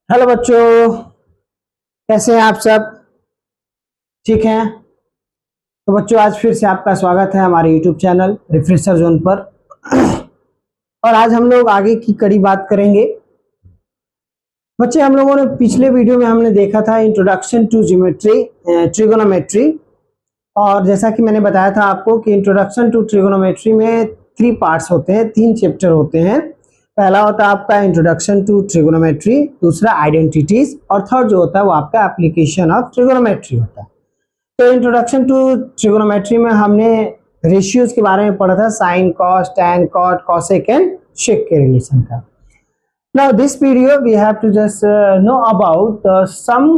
Hello बच्चों, कैसे हैं आप सब? ठीक हैं? तो बच्चों, आज फिर से आपका स्वागत है हमारे यूट्यूब चैनल रिफ्रेशर जोन पर। और आज हम लोग आगे की कड़ी बात करेंगे। बच्चे, हम लोगों ने पिछले वीडियो में हमने देखा था इंट्रोडक्शन टू ज्योमेट्री, ट्रिगोनोमेट्री। और जैसा कि मैंने बताया था आपको कि इंट्रोडक्शन टू ट्रिगोनोमेट्री में 3 पार्ट्स होते हैं, 3 चैप्टर होते हैं। पहला होता है आपका इंट्रोडक्शन टू ट्रिगोनोमेट्री, दूसरा आइडेंटिटीज, और थर्ड जो होता है वो आपका एप्लीकेशन ऑफ ट्रिगोनोमेट्री होता है। तो इंट्रोडक्शन टू ट्रिगोनोमेट्री में हमने रेशियोज के बारे में पढ़ा था, sine, cos, tan, cot, cosec and sec के रिलेशन का। Now this video we have to just know about some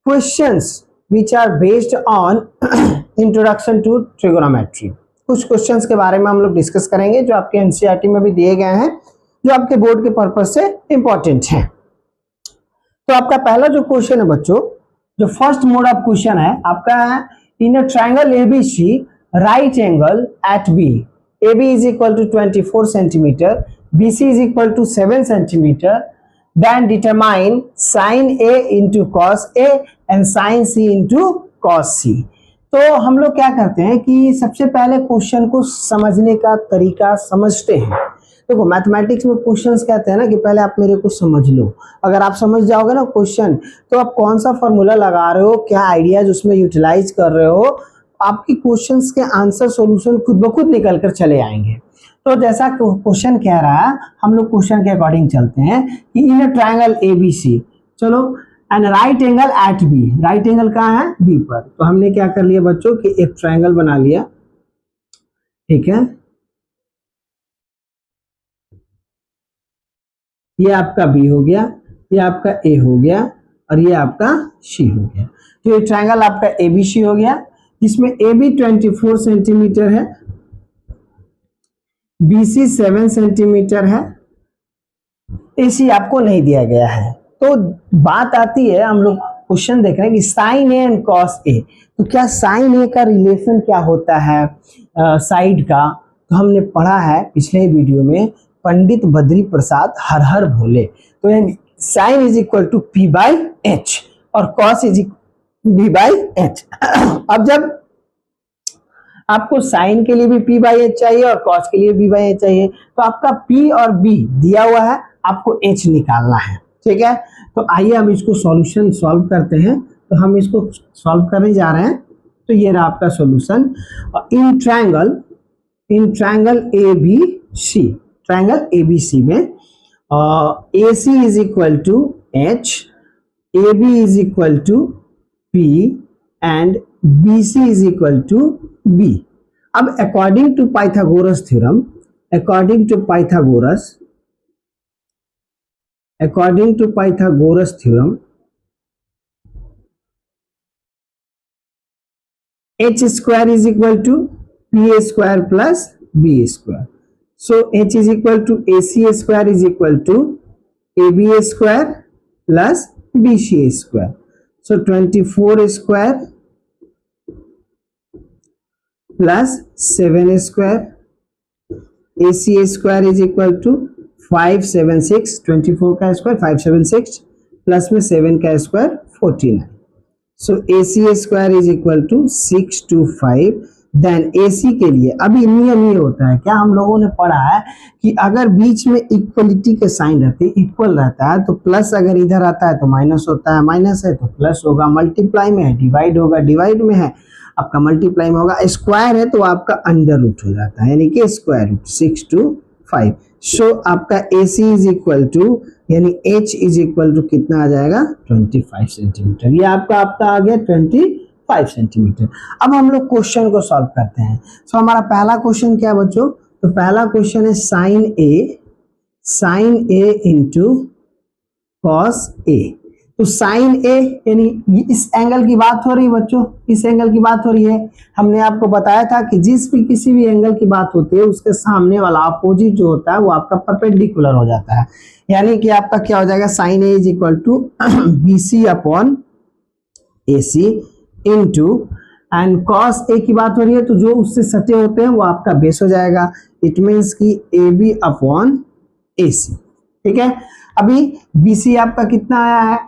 questions which are based on introduction to trigonometry। कुछ क्वेश्चंस के बारे में हम लोग डिस्कस करेंगे जो आपके एनसीईआरटी में भी दिए गए हैं, जो आपके बोर्ड के पर्पज से इंपॉर्टेंट हैं। तो आपका पहला जो क्वेश्चन है बच्चों, जो फर्स्ट मोड ऑफ क्वेश्चन है आपका, in a triangle ABC right angle at B, AB is equal to 24 centimeter, BC is equal to 7 centimeter, then determine sin A into cos A and sin C into cos C। तो हम लोग क्या करते हैं कि सबसे पहले question को समझने का तरीका समझते हैं। देखो, मैथमेटिक्स में क्वेश्चंस कहते हैं ना कि पहले आप मेरे को समझ लो। अगर आप समझ जाओगे ना क्वेश्चन, तो आप कौन सा फॉर्मूला लगा रहे हो, क्या आइडियाज उसमें यूटिलाइज कर रहे हो, आपकी क्वेश्चंस के आंसर सॉल्यूशन खुद ब खुद निकल कर चले आएंगे। तो जैसा क्वेश्चन कह रहा है, हम लोग क्वेश्चन के अकॉर्डिंग चलते हैं कि इन अ ट्रायंगल एबीसी, चलो, and right angle at B, right angle कहाँ है? बी पर। तो हमने क्या कर लिया बच्चों कि एक ट्रायंगल बना लिया, ठीक है। ये आपका बी हो गया, ये आपका ए हो गया, और ये आपका सी हो गया। तो ये ट्रायंगल आपका एबीसी हो गया, जिसमें ए बी 24 सेंटीमीटर है, BC 7 सेंटीमीटर है, AC आपको नहीं दिया गया है। तो बात आती है, हम लोग क्वेश्चन देख रहे हैं कि sign A and cos A. तो क्या साइन ए का रिलेशन क्या होता है साइड का? तो हमने पढ़ा है पिछले वीडियो में, पंडित बद्री प्रसाद हर हर भोले। तो sine is equal to P by H और cos is B by H। अब जब आपको साइन के लिए भी P बाई H चाहिए और कॉस के लिए B बाई H चाहिए, तो आपका P और B दिया हुआ है, आपको H निकालना है, ठीक है। तो आइए हम इसको सॉल्यूशन सॉल्व करते हैं। तो हम इसको सॉल्व करने जा रहे हैं। तो ये रहा आपका solution. In triangle ABC, triangle ABC में AC is equal to H, AB is equal to P and BC is equal to B। अब according to Pythagoras theorem, H square is equal to PA square plus B square. So H is equal to AC square is equal to ABA square plus BCA square. So 24 square plus 7 square, ACA square is equal to 576, 24 का square 576 plus में 7 का square 49। So ACA square is equal to 625। Then AC के लिए अभी नियम ये होता है, क्या हम लोगों ने पढ़ा है कि अगर बीच में इक्वलिटी के साइन रहते, इक्वल रहता है, तो प्लस अगर इधर आता है तो माइनस होता है, माइनस है तो प्लस होगा, मल्टीप्लाई में है डिवाइड होगा, डिवाइड में है आपका मल्टीप्लाई में होगा, स्क्वायर है तो आपका अंडर रूट हो जाता है, यानी कि स्क्वायर रूट 625। सो आपका AC इज इक्वल टू, यानी H इज इक्वल टू कितना आ जाएगा? 25 सेंटीमीटर। ये आपका आ गया 25 सेंटीमीटर। अब हम लोग क्वेश्चन को सॉल्व करते हैं। सो हमारा पहला क्वेश्चन क्या है बच्चों? तो पहला क्वेश्चन है sine A into cos A। तो साइन A यानी इस एंगल की बात हो रही है बच्चों, इस एंगल की बात हो रही है। हमने आपको बताया था कि किसी भी एंगल की बात होती है, उसके सामने वाला अपोजिट जो होता है वो आपका परपेंडिकुलर हो जाता है। यानी कि आपका क्या हो जाएगा? Sine A is equal to BC upon AC into, and cos A की बात हो रही है तो जो उससे सटे होते हैं वो आपका बेस हो जाएगा। इट मीन्स कि AB अपॉन AC, ठीक है। अभी BC आपका कितना आया है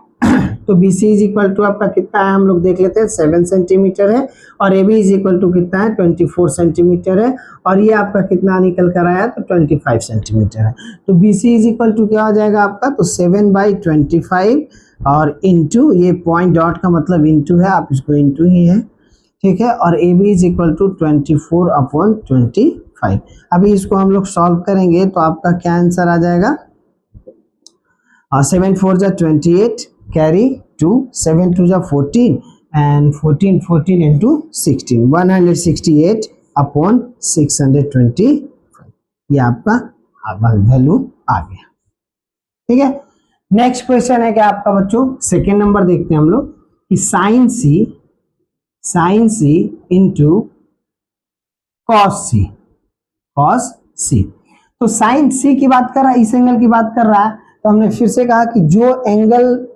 तो BC इज इक्वल टू आपका कितना है हम लोग देख लेते हैं, 7 सेंटीमीटर है, और AB इज इक्वल टू कितना है, 24 सेंटीमीटर है, और ये आपका कितना निकल कर आया तो 25 सेंटीमीटर है। तो BC इज इक्वल टू क्या हो जाएगा आपका, तो 7/25 और इंटू ये पॉइंट डॉट का मतलब इंटू है, आप इसको इंटू ही है, ठीक है, और AB इज इक्वल टू 24/25। अभी इसको हम लोग सॉल्व करेंगे तो आपका क्या आंसर आ जाएगा, 7 4 जा 28 कैरी 2, 7 2 जा 14 एंड 14 इंटू 16, 168/625, ये आपका वैल्यू आ गया, ठीक है। नेक्स्ट क्वेश्चन है क्या आपका बच्चों, सेकेंड नंबर देखते हैं हम लोग कि साइन सी इंटू कॉस सी। तो साइन सी की बात कर रहा है, इस एंगल की बात कर रहा है, तो हमने फिर से कहा कि जो एंगल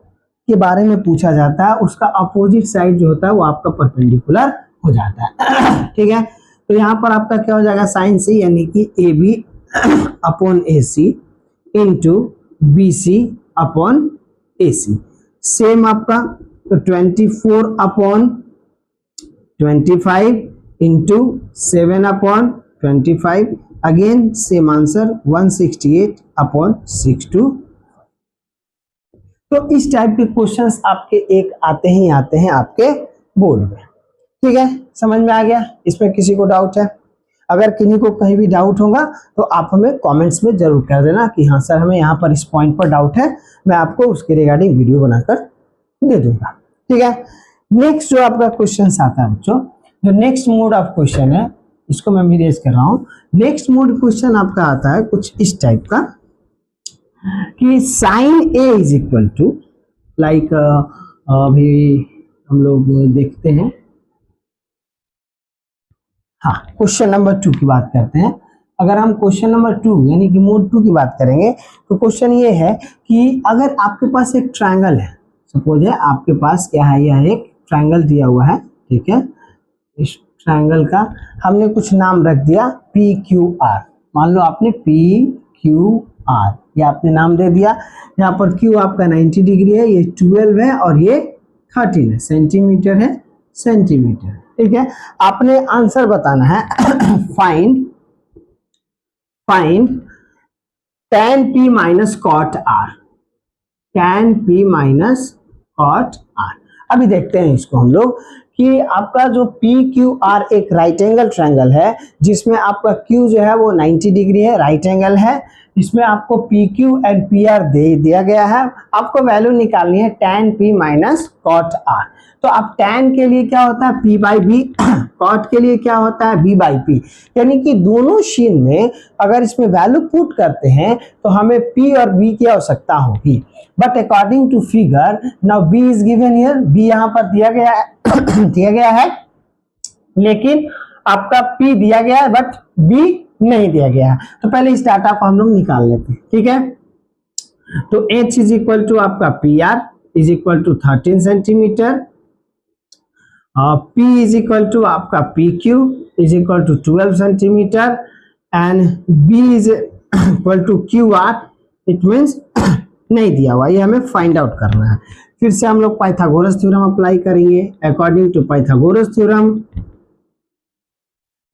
के बारे में पूछा जाता है उसका अपोजिट साइड जो होता है वो आपका परपेंडिकुलर हो जाता है ठीक है। तो यहाँ पर आपका क्या हो जाएगा, साइन सी यानी कि AB/AC इंटू BC/AC, सेम आपका, तो 24/25 इंटू 7/25, अगेन सेम आंसर 168/625। तो इस टाइप के क्वेश्चंस आपके एक आते हैं आपके बोर्ड में, ठीक है, समझ में आ गया। इसमें किसी को डाउट है, अगर किन्हीं को कहीं भी डाउट होगा तो आप हमें कमेंट्स में जरूर कर देना कि हाँ सर हमें यहाँ पर इस पॉइंट पर डाउट है, मैं आपको उसके रिगार्डिंग वीडियो बनाकर दे दूंगा, ठीक है। नेक्स्ट जो आपका क्वेश्चन आता है बच्चों, जो नेक्स्ट मोड ऑफ क्वेश्चन है इसको मैं इरेज कर रहा हूँ। नेक्स्ट मोड क्वेश्चन आपका आता है कुछ इस टाइप का कि sine A is equal to like, अभी हम लोग देखते हैं, हाँ क्वेश्चन नंबर 2 की बात करते हैं। अगर हम क्वेश्चन नंबर 2 यानी कि मोड 2 की बात करेंगे तो क्वेश्चन ये है कि अगर आपके पास एक ट्रायंगल है, सपोज है आपके पास क्या है, यह एक ट्रायंगल दिया हुआ है, ठीक है, इस ट्रायंगल का हमने कुछ नाम रख दिया PQR, मान लो आपने PQR ये आपने नाम दे दिया। यहाँ पर Q आपका 90 डिग्री है, ये 12 है और ये 13 है, सेंटीमीटर है, सेंटीमीटर, ठीक है। आपने आंसर बताना है find tan P minus cot R, tan P minus cot R। अभी देखते हैं इसको हम लोग कि आपका जो PQR एक राइट एंगल ट्रायंगल है जिसमें आपका Q जो है वो 90 डिग्री है, राइट एंगल है, इसमें आपको PQ एंड PR दे दिया गया है, आपको वैल्यू निकालनी है tan P minus cot R। तो आप tan के लिए क्या होता है P/B, cot के लिए क्या होता है B/P, यानी कि दोनों शीन में अगर इसमें वैल्यू पुट करते हैं तो हमें P और B की आवश्यकता होगी, but according to figure now B is given here, B यहाँ पर दिया गया है दिया गया है, लेकिन आपका P दिया गया है बट B नहीं दिया गया है। तो पहले इस डाटा को हम लोग निकाल लेते हैं, ठीक है। तो H इज इक्वल टू आपका PR is equal to 13 centimetre, P is equal to आपका PQ is equal to 12 centimetre and B is equal to QR, it means नहीं दिया हुआ, ये हमें फाइंड आउट करना है। फिर से हम लोग पाइथागोरस थ्योरम अप्लाई करेंगे। अकॉर्डिंग टू पाइथागोरस थ्योरम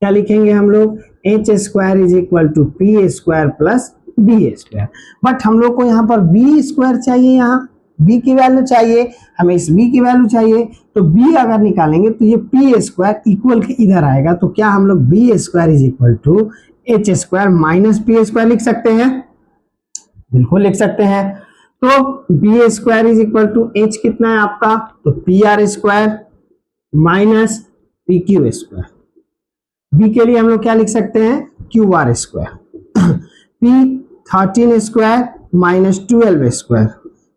क्या लिखेंगे हम लोग, H square is equal to P square plus B square, but हम लोग को यहाँ पर B स्क्वायर चाहिए, यहाँ B की वैल्यू चाहिए, हमें इस B की वैल्यू चाहिए, तो B अगर निकालेंगे तो ये P स्क्वायर इक्वल के इधर आएगा, तो क्या हम लोग B square is equal to H square minus P square लिख सकते हैं, बिल्कुल लिख सकते हैं। तो B square is equal to H कितना है आपका, तो PR square minus PQ square, B के लिए हम लोग क्या लिख सकते हैं QR square, P 13 square minus 12 square,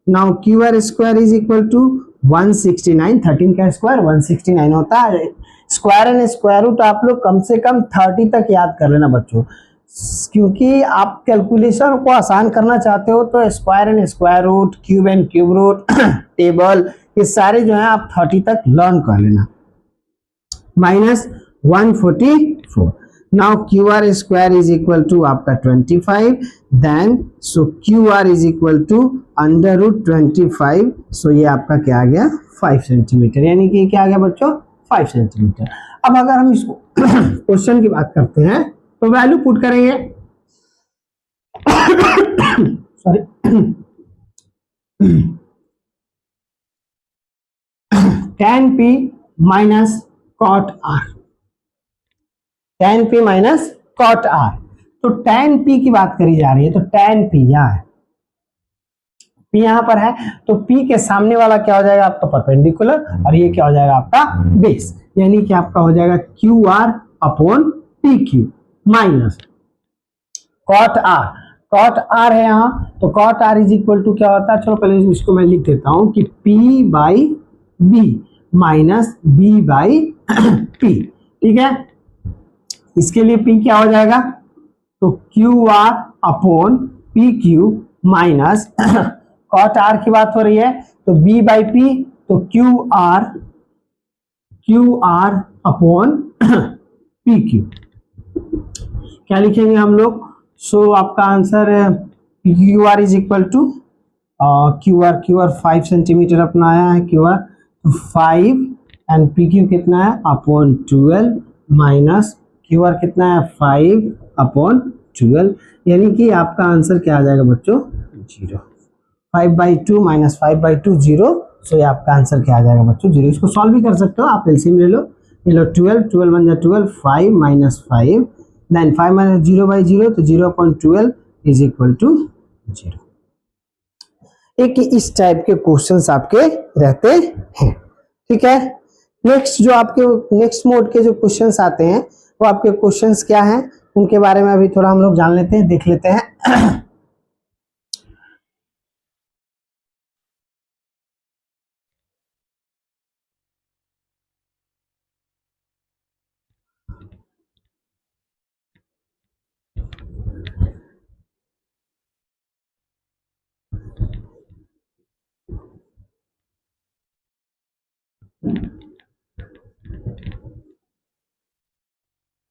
now QR square is equal to 169, 13 का स्क्वायर 169 होता है, स्क्वायर एंड स्क्वायर रूट आप लोग कम से कम 30 तक याद कर लेना बच्चों, क्योंकि आप कैलकुलेशन को आसान करना चाहते हो तो square and square root, cube and cube root, table, ये सारे जो है आप 30 तक लर्न कर लेना। Minus 144, now Q R square is equal to आपका 25, then so Q R is equal to under root 25, so ये आपका क्या आ गया 5 सेंटीमीटर, यानी कि क्या आ गया बच्चों 5 सेंटीमीटर। अब अगर हम इसको क्वेश्चन की बात करते हैं तो वैल्यू पुट करेंगे sorry tan p minus cot r, tan p minus cot r। तो tan p की बात करी जा रही है, तो tan p यहाँ है, p यहाँ पर है, तो p के सामने वाला क्या हो जाएगा आपका परपेंडिकुलर, और ये क्या हो जाएगा आपका बेस, यानी कि आपका हो जाएगा Q R upon P Q minus cot r। cot r है यहाँ, तो cot r इज इक्वल टू क्या होता है, चलो पहले इसको मैं लिख देता हूं कि p by b minus b by p, ठीक है। इसके लिए p क्या हो जाएगा, तो Q R upon P Q minus cot r की बात हो रही है तो b बाई p, तो Q R upon P Q, क्या लिखेंगे हम लोग, सो आपका answer Q R is equal to Q R 5 centimetre अपना आया है, Q R 5 and P Q कितना है अपॉन 12 माइनस क्यू आर कितना है 5 अपॉन 12, यानी कि आपका आंसर क्या आ जाएगा बच्चों 0। 5/2 माइनस 5/2 0, सो ये आपका आंसर क्या आ जाएगा बच्चों 0। इसको सॉल्व भी कर सकते हो आप, एलसीएम ले लो, 12 बन जाए 12, 5 माइनस 5, देन 5 माइनस 0/0, तो 0/12 इज इक्वल टू 0। एक इस टाइप के क्वेश्चंस आपके रहते हैं, ठीक है। नेक्स्ट जो आपके नेक्स्ट मोड के जो क्वेश्चंस आते हैं वो आपके क्वेश्चंस क्या हैं उनके बारे में अभी थोड़ा हम लोग जान लेते हैं, देख लेते हैं।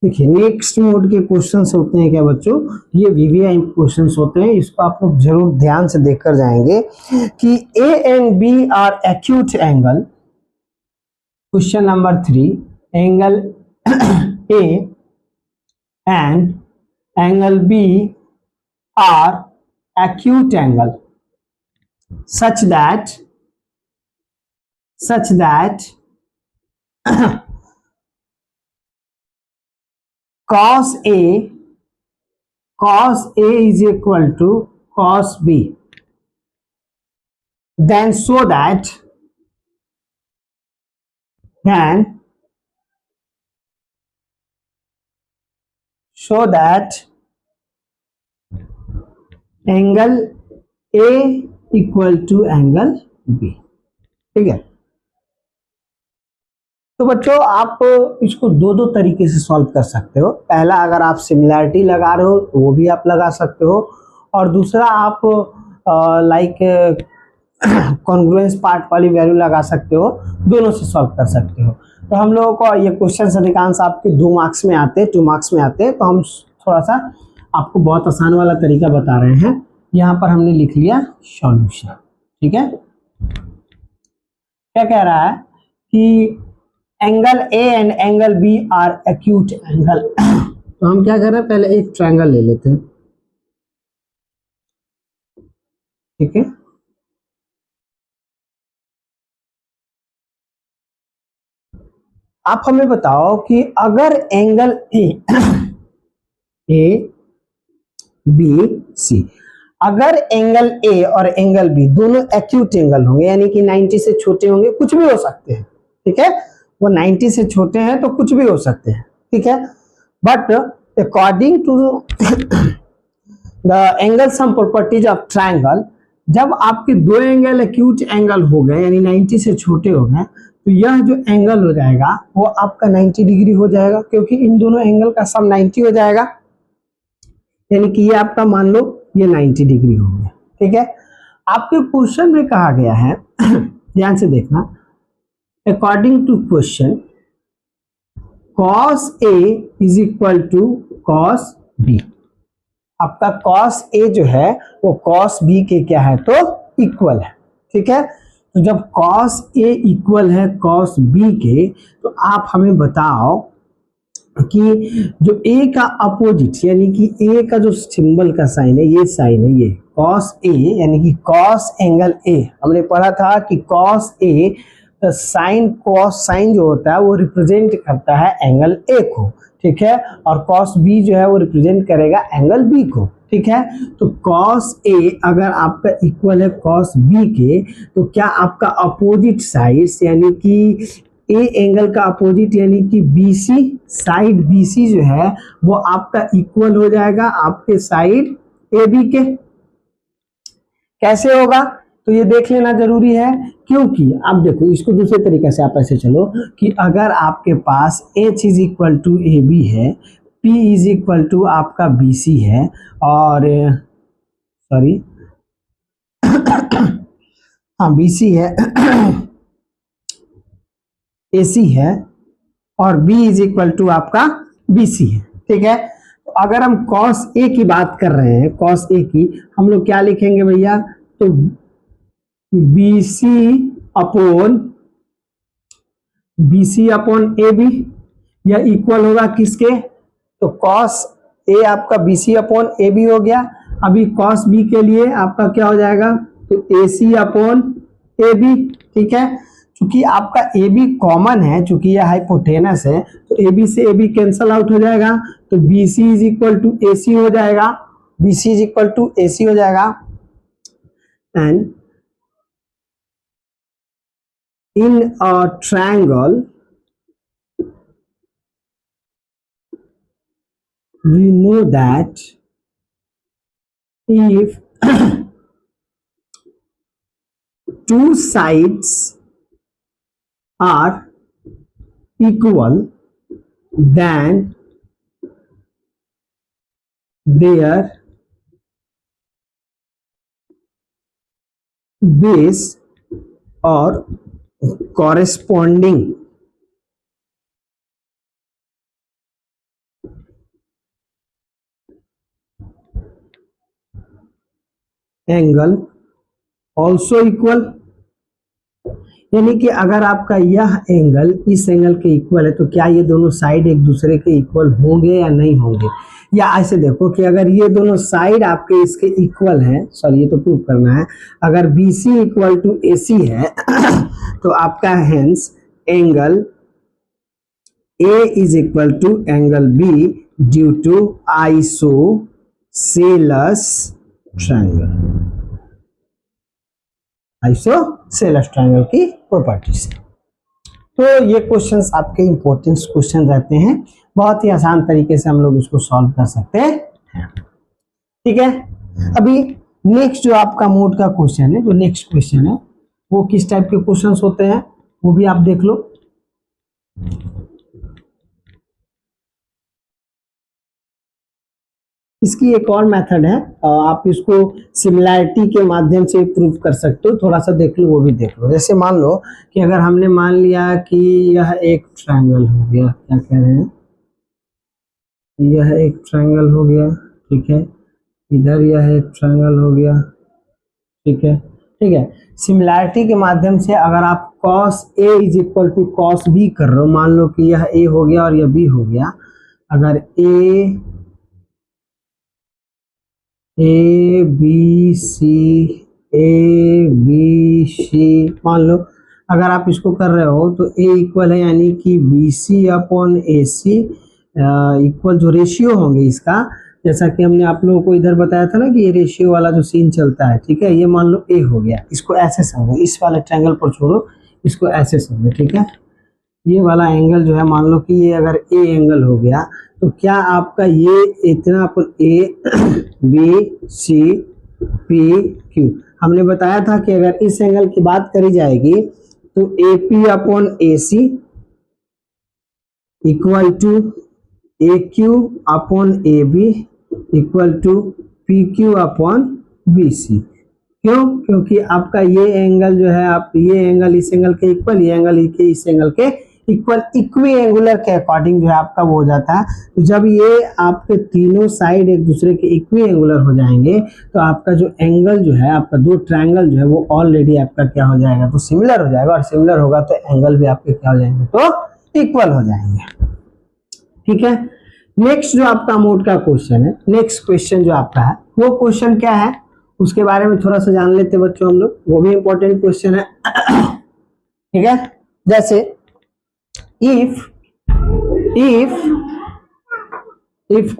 देखिए नेक्स्ट मोड के क्वेश्चंस होते हैं क्या बच्चों, ये वीवीआई क्वेश्चंस होते हैं, इसको आप लोग जरूर ध्यान से देखकर जाएंगे कि A and B are acute angle. Question number 3, angle A and angle B are acute angle such that cos A is equal to cos B, then so that angle A equal to angle B, ठीक है। तो बच्चों आप इसको दो तरीके से solve कर सकते हो। पहला, अगर आप सिमिलैरिटी लगा रहे हो तो वो भी आप लगा सकते हो, और दूसरा आप लाइक कॉन्ग्रुएंस पार्ट वाली वैल्यू लगा सकते हो, दोनों से सॉल्व कर सकते हो। तो हम लोगों को ये क्वेश्चन अधिकांश आपके 2 मार्क्स में आते हैं, 2 मार्क्स में आते हैं, तो हम थोड़ा सा आपको बहुत आसान वाला तरीका बता रहे हैं। यहाँ पर हमने लिख लिया सॉल्यूशन, ठीक है। क्या कह रहा है कि angle A and angle B are acute angle. तो हम क्या कर रहे हैं, पहले एक ट्रायंगल ले लेते हैं, ठीक है। आप हमें बताओ कि अगर एंगल ए बी सी, अगर एंगल ए और एंगल बी दोनों एक्यूट एंगल होंगे, यानी कि 90 से छोटे होंगे, कुछ भी हो सकते हैं, ठीक है, वो 90 से छोटे हैं तो कुछ भी हो सकते हैं, ठीक है। But according to the angle sum properties of triangle, जब आपके दो एंगल एक्यूट एंगल हो गए, यानी 90 से छोटे हो गए, तो यह जो एंगल हो जाएगा वो आपका 90 डिग्री हो जाएगा, क्योंकि इन दोनों एंगल का सम 90 हो जाएगा, यानी कि ये आपका मान लो ये 90 डिग्री हो गया, ठीक है। आपके क्वेश्चन में कहा गया है ध्यान से देखना, according to question cos A is equal to cos B. आपका कॉस ए जो है वो कॉस बी के क्या है, तो इक्वल है। ठीक है, तो जब कॉस ए इक्वल है कॉस बी के, तो आप हमें बताओ कि जो ए का अपोजिट यानी कि ए का जो सिंबल का साइन है, ये साइन है, ये कॉस ए यानी कि कॉस एंगल ए। हमने पढ़ा था कि कॉस ए तो साइन, कॉस साइन जो होता है वो रिप्रेजेंट करता है एंगल ए को। ठीक है, और कॉस बी जो है वो रिप्रेजेंट करेगा एंगल बी को। ठीक है, तो कॉस ए अगर आपका इक्वल है कॉस बी के, तो क्या आपका अपोजिट साइड यानी कि ए एंगल का अपोजिट यानी कि बीसी, साइड बीसी जो है वो आपका इक्वल हो जाएगा आपके साइड ए बी के। कैसे होगा तो ये देख लेना जरूरी है, क्योंकि आप देखो इसको दूसरे तरीके से आप ऐसे चलो कि अगर आपके पास H is equal to A B है, P इज इक्वल टू आपका बी सी है, और सॉरी हाँ बी सी है ए सी है, और B इज इक्वल टू आपका बी सी है। ठीक है, तो अगर हम cos A की बात कर रहे हैं, cos A की, हम लोग क्या लिखेंगे भैया, तो B C upon A B, यह इक्वल होगा किसके, तो cos A आपका B C upon A B हो गया। अभी cos B के लिए आपका क्या हो जाएगा, तो ए सी अपॉन ए बी। ठीक है, चूंकि आपका ए बी कॉमन है, चूंकि यह हाइपोटेनस है, तो ए बी से ए बी कैंसल आउट हो जाएगा, तो B C is equal to A C हो जाएगा, B C is equal to A C हो जाएगा। And in a triangle we know that if two sides are equal, then their base or corresponding angle also equal. यानी कि अगर आपका यह angle इस एंगल के इक्वल है, तो क्या ये दोनों साइड एक दूसरे के इक्वल होंगे या नहीं होंगे। या ऐसे देखो कि अगर ये दोनों साइड आपके इसके इक्वल हैं, सॉरी ये तो प्रूव करना है, अगर B C equal to A C है तो आपका hence angle A is equal to angle B due to isosceles triangle, isosceles triangle की प्रॉपर्टी से। तो ये क्वेश्चंस आपके इंपॉर्टेंट क्वेश्चन रहते हैं, बहुत ही आसान तरीके से हम लोग इसको सॉल्व कर सकते हैं। ठीक है, अभी नेक्स्ट जो आपका मोड का क्वेश्चन है, जो नेक्स्ट क्वेश्चन है वो किस टाइप के क्वेश्चंस होते हैं वो भी आप देख लो। इसकी एक और मेथड है, आप इसको सिमिलैरिटी के माध्यम से प्रूव कर सकते हो, थोड़ा सा देख लो, वो भी देख लो। जैसे मान लो कि अगर हमने मान लिया कि यह एक ट्रायंगल हो गया, क्या कह रहे हैं, यह एक ट्रायंगल हो गया, ठीक है, इधर यह एक ट्रायंगल हो गया, ठीक है। ठीक है, सिमिलैरिटी के माध्यम से अगर आप cos A is equal to cos B कर रहे हो, मान लो कि यह A हो गया और यह B हो गया, अगर ए बी सी मान लो अगर आप इसको कर रहे हो तो ए इक्वल है यानी कि B C upon A C equal जो रेशियो होंगे इसका, जैसा कि हमने आप लोगों को इधर बताया था ना कि ये रेशियो वाला जो सीन चलता है, ठीक है, ये मान लो ए हो गया, इसको ऐसे समझो, इस वाले ट्रायंगल पर छोड़ो, इसको ऐसे समझो। ठीक है, ये वाला एंगल जो है मान लो कि ये अगर ए एंगल हो गया, तो क्या आपका ये इतना अपन A B C P Q, हमने बताया था कि अगर इस एंगल की बात करी जाएगी तो A P upon A C equal to A Q upon A B equal to P Q upon B C. क्यों? क्योंकि आपका ये एंगल जो है, आप ये एंगल इस एंगल के इक्वल, ये एंगल इस एंगल के इक्वल इक्वी एंगुलर के अकॉर्डिंग जो है आपका वो हो जाता है। तो जब ये आपके तीनों साइड एक दूसरे के इक्वी एंगुलर हो जाएंगे तो आपका जो एंगल जो है, आपका दो ट्रायंगल जो है वो ऑलरेडी आपका क्या हो जाएगा, तो सिमिलर हो जाएगा, और सिमिलर होगा तो एंगल भी आपके क्या हो जाएंगे, तो इक्वल हो जाएंगे। ठीक है, नेक्स्ट जो आपका मोड का क्वेश्चन है, नेक्स्ट क्वेश्चन जो आपका है वो क्वेश्चन क्या है उसके बारे में थोड़ा सा जान लेते हैं बच्चों हम लोग, वो भी इंपॉर्टेंट क्वेश्चन है। ठीक है, जैसे if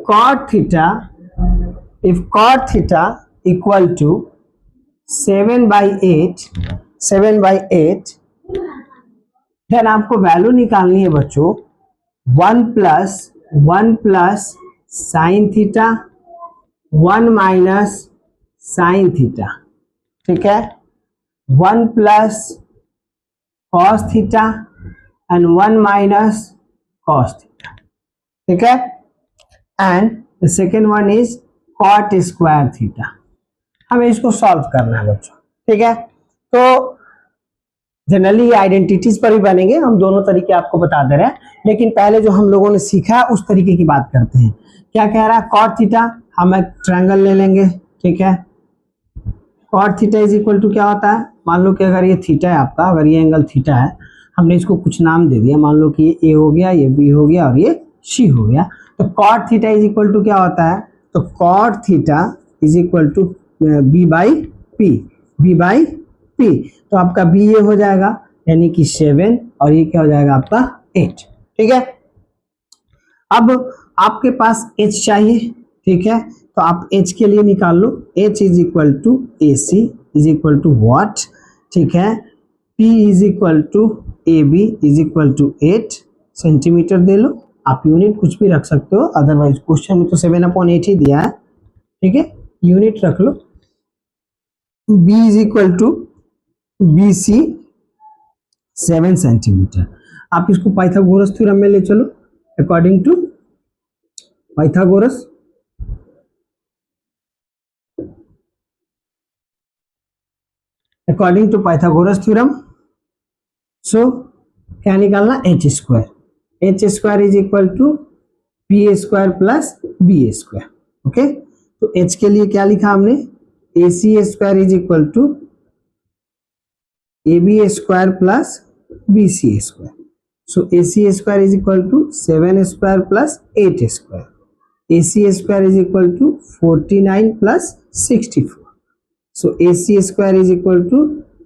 cot theta equal to 7/8 then आपको वैल्यू निकालनी है बच्चों 1 plus sine theta 1 minus sine theta. ठीक है, 1 plus cos theta and 1 minus cos theta. ठीक है, and the second one is cot square theta. हमें इसको सॉल्व करना है बच्चों। ठीक है, तो जनरली आइडेंटिटीज पर ही बनेंगे, हम दोनों तरीके आपको बता दे रहे हैं, लेकिन पहले जो हम लोगों ने सीखा है उस तरीके की बात करते हैं। क्या कह रहा है, कॉट थीटा, हम एक ट्रायंगल ले लेंगे। ठीक है, cot theta is equal to क्या होता है, मान लो कि अगर ये थीटा है आपका, अगर ये एंगल थीटा है, हमने इसको कुछ नाम दे दिया, मान लो कि ये ए हो गया, ये बी हो गया और ये सी हो गया, तो cot theta is equal to क्या होता है, तो cot theta is equal to B by P. तो आपका बी ये हो जाएगा यानी कि 7 और ये क्या हो जाएगा आपका 8। ठीक है, अब आपके पास h चाहिए। ठीक है, तो आप h के लिए निकाल लो, h is equal to A C is equal to what. ठीक है, p is equal to A B is equal to 8 centimetre दे लो, आप यूनिट कुछ भी रख सकते हो, अदरवाइज क्वेश्चन में तो 7/8 ही दिया है। ठीक है, यूनिट रख लो, b is equal to B C 7 centimetre. आप इसको पाइथागोरस थ्योरम में ले चलो, according to Pythagoras theorem. So क्या निकालना, H square is equal to P square plus B square. Okay, तो एच के लिए क्या लिखा हमने, A C square is equal to A B square plus B C square. So A C square is equal to 7 square plus 8 square, A C square is equal to 49 plus 64। So A C square is equal to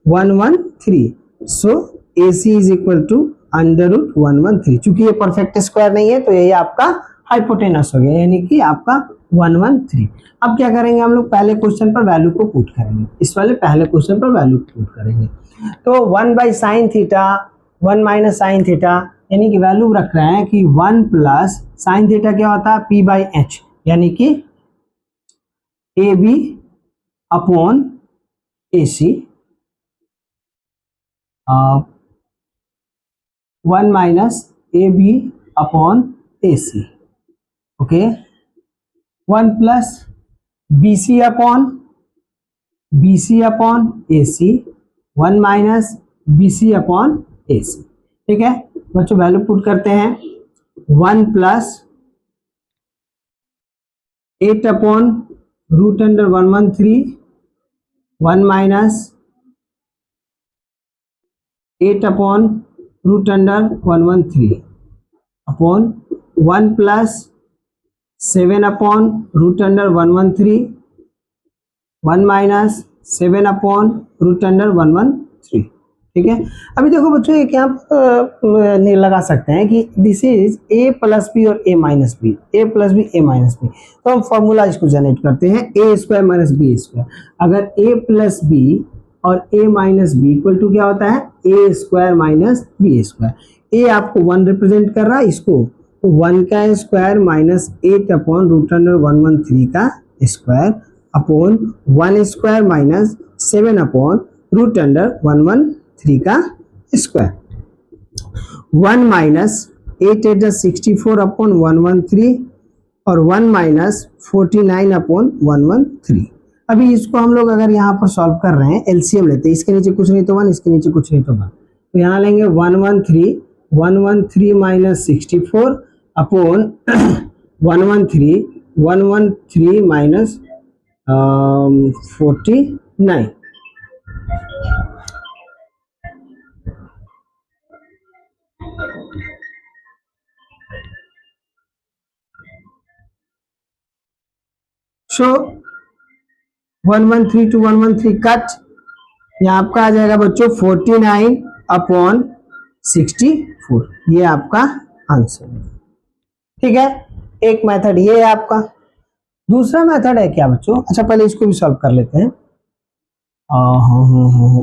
113। So A C is equal to √113। चूंकि ये perfect square नहीं है तो ये आपका hypotenuse हो गया, यानी कि आपका 113। अब क्या करेंगे हम लोग, पहले क्वेश्चन पर वैल्यू को पुट करेंगे, इस वाले पहले क्वेश्चन पर वैल्यू पुट करेंगे। तो 1 by sine theta 1 minus sine theta, यानी कि वैल्यू रख रहे हैं कि 1 प्लस साइन थीटा क्या होता है, पी बाई एच, यानी कि A B upon A C 1 minus A B upon A C. Okay, 1 plus B C upon A C 1 minus B C upon A C. ठीक है बच्चों, वैल्यू पुट करते हैं, 1 plus 8 upon √113 1 minus 8 upon √113 upon 1 plus 7 upon √113 1 minus 7 upon √113। ठीक है, अभी देखो बच्चों एक यहाँ नहीं लगा सकते हैं कि this is a plus B और a minus B, a plus B a minus B, तो हम फॉर्मूला इसको जनरेट करते हैं a square minus B square. अगर a प्लस बी और a minus B equal to क्या होता है, a square minus B square. a आपको 1 रिप्रेजेंट कर रहा है, इसको 1 का स्क्वायर माइनस 8 अपॉन √113 का square upon 1 square minus 7 upon √113 का स्क्वायर। 1 माइनस 8 8 64 अपॉन 113 और 1 माइनस 49 अपॉन 113। अभी इसको हम लोग अगर यहाँ पर सॉल्व कर रहे हैं, एलसीएम लेते हैं, इसके नीचे कुछ नहीं तो 1, इसके नीचे कुछ नहीं तो 1, तो यहाँ लेंगे 113 113 minus 64 upon 113 minus 49। So 113 to 113 cut, यहाँ आपका आ जाएगा बच्चों 49 अपॉन 64। ये आपका आंसर है। ठीक है, एक मेथड ये है आपका। दूसरा मेथड है क्या बच्चों, अच्छा पहले इसको भी सॉल्व कर लेते हैं।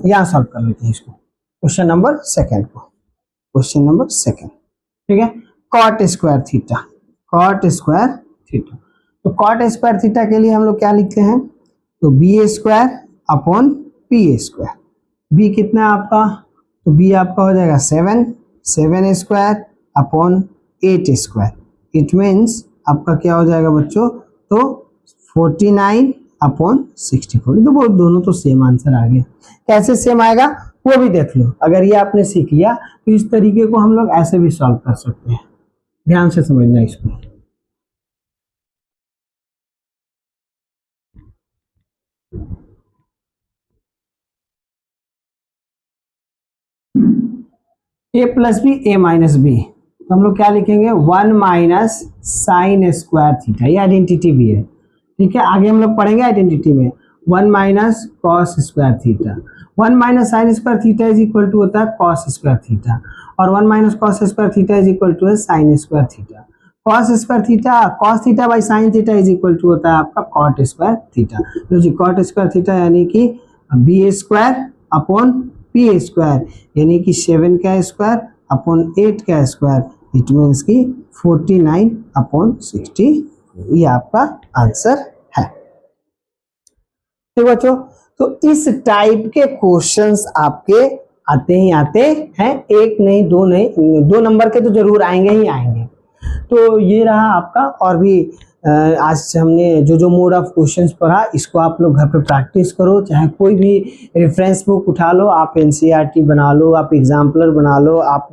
यहाँ सॉल्व कर लेते हैं इसको, क्वेश्चन नंबर सेकंड को। क्वेश्चन नंबर सेकंड, ठीक है, cot square theta. Cot square theta, तो कॉट स्क्वायर थीटा के लिए हम लोग क्या लिखते हैं, तो B square upon P square. B कितना है आपका, तो बी आपका हो जाएगा 7 square upon 8 square. It means आपका क्या हो जाएगा बच्चों, तो 49 अपॉन 64। तो वो दोनों तो सेम आंसर आ गया। कैसे सेम आएगा वो भी देख लो। अगर ये आपने सीख लिया तो इस तरीके को हम लोग ऐसे भी सॉल्व कर सकते हैं। ध्यान से समझना इसको। ए प्लस बी ए माइनस बी, तो हम लोग क्या लिखेंगे 1 माइनस साइन स्क्वायर थीटा। ये आइडेंटिटी भी है, ठीक है, आगे हम लोग पढ़ेंगे आइडेंटिटी में। 1 minus cos square theta, 1 minus sine square theta is equal to होता है कॉस स्क्वायर थीटा, और 1 minus cos square theta is equal to है sine square theta. Cos square theta, cos theta by sine theta is equal to होता है आपका cot square theta. तो जी cot square theta यानी कि B square upon P square, यानी कि 7 का स्क्वायर अपॉन 8 का स्क्वायर। इट मीन्स कि 49 अपॉन 60। ये आपका आंसर है। ठीक बच्चों, तो इस टाइप के क्वेश्चंस आपके आते ही आते हैं, एक नहीं, दो नहीं, 2 नंबर के तो जरूर आएंगे ही आएंगे। तो ये रहा आपका। और भी आज हमने जो जो मोड ऑफ क्वेश्चंस पढ़ा, इसको आप लोग घर पे प्रैक्टिस करो। चाहे कोई भी रेफरेंस बुक उठा लो, आप एनसीईआरटी बना लो, आप एग्जाम्पलर बना लो, आप